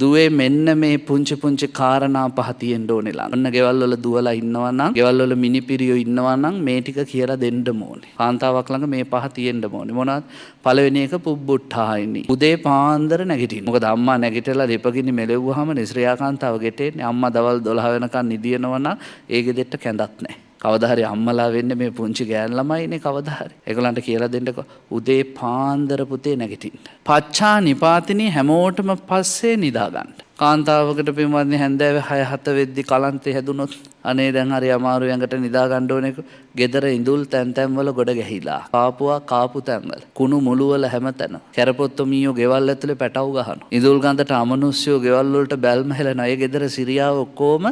දුවේ මෙන්න මේ පුංචි පුංචි කාරණා පහ තියෙන්න ඕනෙලා. ඔන්න ගෙවල් වල දුවලා ඉන්නවා නම්, ගෙවල් වල මිනිපිරියෝ ඉන්නවා නම් මේ ටික කියලා දෙන්න ඕනේ. කාන්තාවක් ළඟ මේ පහ තියෙන්න ඕනේ. මොනවද? පළවෙනි එක පුබ්බුට්ටායිනි. උදේ පාන්දර නැගිටින්න. මොකද අම්මා නැගිටලා දෙපගිනි මෙලෙව්වහම නිශ්‍රියා කාන්තාව ගෙටෙන්නේ. අම්මා දවල් 12 වෙනකන් නිදිනවා නම් ඒ ගෙදෙට්ට කැඳක් නැහැ. කවදා හරි අම්මලා වෙන්නේ මේ පුංචි ගෑන් ළමයිනේ කවදා හරි. ඒගොල්ලන්ට කියලා දෙන්නකො උදේ පාන්දර පුතේ නැගිටින්න. පච්චා නිපාතිනී හැමෝටම පස්සේ නිදා ගන්න. කාන්තාවකට පින්වත්නි හැන්දෑවේ 6-7 වෙද්දි කලන්තේ හැදුනොත් අනේ දැන් හරි අමාරු යඟට නිදා ගන්න ඕනේ. ගෙදර ඉඳුල් තැන් තැන් වල ගොඩ ගැහිලා. කාපුවා කාපු තැන් වල. කුණු මුළු වල හැමතැන. කැරපොත්තෝ මීයෝ ගෙවල් ඇතුලේ පැටව ගහනවා. ඉඳුල් ගඳට අමනුෂ්‍යෝ ගෙවල් වලට බැල්ම හෙලනවා. ඒ ගෙදර සිරියාව ඔක්කොම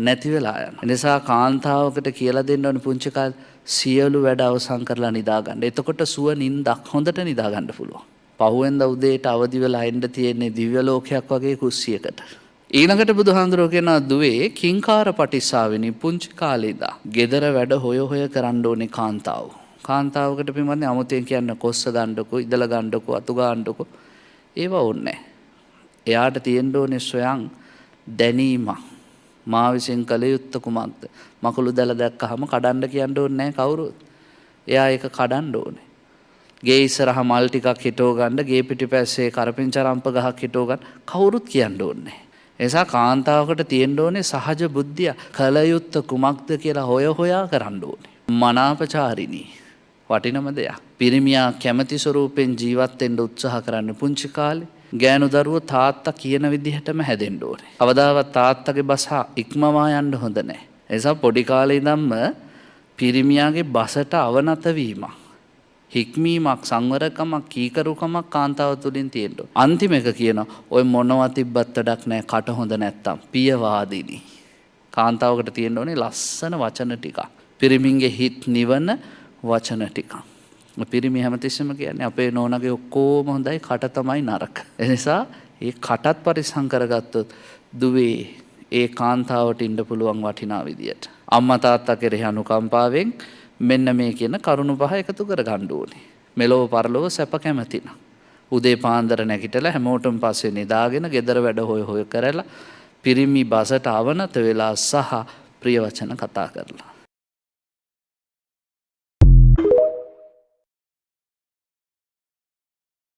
නැති වෙලා යනවා. ඒ නිසා කාන්තාවකට කියලා දෙන්න ඕනේ පුංචි කාලේ සියලු වැඩ අවසන් කරලා නිදා ගන්න. එතකොට සුව නිින්දක් හොඳට නිදා ගන්න පුළුවන්. පහුවෙන්ද උදේට අවදි වෙලා එන්න තියෙන්නේ දිව්‍ය ලෝකයක් වගේ කුස්සියකට. ඊළඟට බුදුහාඳුරෝ කියනවා දුවේ කිංකාර පටිස්සාවෙනි පුංචි කාලේ ඉඳා ගෙදර වැඩ හොය හොය කරන්න ඕනේ කාන්තාව. කාන්තාවකට පින්වත්නි අමුතෙන් කියන්න කොස්ස ගන්නකො, ඉදල ගන්නකො, අතු ගන්නකො ඒව ඕනේ. එයාට තියෙන්න ඕනේ සොයන් දැනීමක්. මා විසින් කළ යුත්තේ කුමක්ද? මකුළු දැල දැක්කහම කඩන්න කියන්න ඕනේ නැහැ කවුරුත්. එයා ඒක කඩන්න ඕනේ. ගේ ඉස්සරහා මල් ටිකක් හිටව ගන්න, ගේ පිටිපස්සේ කරපිංචරම්ප ගහක් හිටව ගන්න කවුරුත් කියන්න ඕනේ නැහැ. ඒ නිසා කාන්තාවකට තියෙන්න ඕනේ සහජ බුද්ධිය. කළ යුත්තේ කුමක්ද කියලා හොය හොයා කරන්න ඕනේ. මනාපචාරිණී වටිනම දෙයක්. පිරිමියා කැමැති ස්වරූපෙන් ජීවත් වෙන්න උත්සාහ කරන්න පුංචි කාලේ. ගෑනු දරුවෝ තාත්තා කියන විදිහටම හැදෙන්න ඕනේ. කවදාවත් තාත්තගේ බස ඉක්මවා යන්න හොඳ නැහැ. ඒ නිසා පොඩි කාලේ ඉඳන්ම පිරිමියාගේ බසට අවනත වීමක්, හික්මීමක්, සංවරකමක්, කීකරුකමක් කාන්තාව තුළින් තියෙන්න ඕනේ. අන්තිම එක කියනවා ඔය මොනවා තිබ්බත් වැඩක් නැහැ කට හොඳ නැත්තම් පියවාදිනී. කාන්තාවකට තියෙන්න ඕනේ ලස්සන වචන ටිකක්. පිරිමින්ගේ හිත් නිවන වචන ටිකක්. පිරිමි හැමතිස්සෙම කියන්නේ අපේ නෝනගේ ඔක්කොම හොඳයි කට තමයි නරක. ඒ නිසා ඒ කටත් පරිස්සම් කරගත්තොත් දුවේ ඒ කාන්තාවට ඉන්න පුළුවන් වටිනා විදියට. අම්මා තාත්තා කෙරෙහි අනුකම්පාවෙන් මෙන්න මේ කියන කරුණු පහ එකතු කර ගන්න ඕනේ. මෙලොව පරලොව සැප කැමැතිනම්. උදේ පාන්දර නැගිටලා හැමෝටම පස්සේ නිදාගෙන ගෙදර වැඩ හොය හොය කරලා පිරිමි බසට අවනත වෙලා සහ ප්‍රිය වචන කතා කරලා